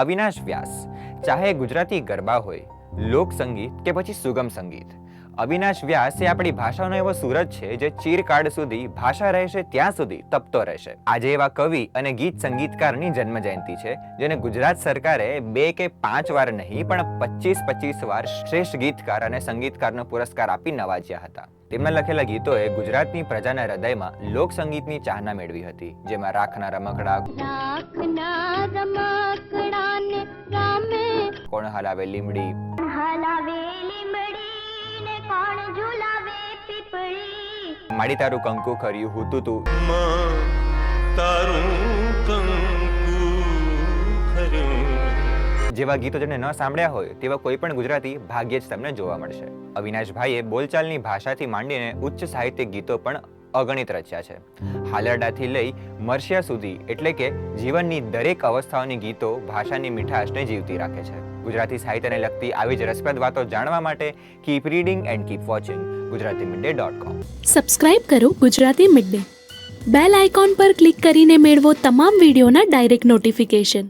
અવિનાશ વ્યાસ. ચાહે ગુજરાતી ગરબા હોય, લોક સંગીત કે પછી સુગમ સંગીત, અવિનાશ વ્યાસ એ આપણી ભાષાનો એવો સૂરજ છે જે ચિરકાળ સુધી ભાષા રહેશે ત્યાં સુધી તપતો રહેશે. આજે એવા કવિ અને ગીત સંગીતકારની જન્મ જયંતિ છે જેને ગુજરાત સરકારે 2 કે 5 વાર નહીં પણ 25 વાર શ્રેષ્ઠ ગીતકાર અને સંગીતકારનો પુરસ્કાર આપી નવાજ્યા હતા. તેમના લખેલા ગીતોએ ગુજરાતની પ્રજાના હૃદયમાં લોક સંગીતની ચાહના મેળવી હતી, જેમાં રાખના રમકડા, કોણ હલાવે લીમડી, માડી તારું કંકુ ખર્યું હુતું તું, જેવા ગીતો જેને ન સાંભળ્યા હોય તેવા કોઈ પણ ગુજરાતી ભાગ્યે જ તમને જોવા મળશે. અવિનાશભાઈએ બોલચાલની ભાષાથી માંડીને ઉચ્ચ સાહિત્યિક ગીતો પણ અગણિત રચ્યા છે. હાલરડાથી લઈ મરશિયા સુધી એટલે કે જીવનની દરેક અવસ્થાઓની ગીતો ભાષાની મીઠાશને જીવતી રાખે છે. ગુજરાતી સાહિત્યને લગતી આવી જ રસપ્રદ વાતો જાણવા માટે keep reading and keep watching gujaratimiddle.com. Subscribe કરો Gujarati mid day. Bell icon પર ક્લિક કરીને મેળવો તમામ વિડીયોના ડાયરેક્ટ નોટિફિકેશન.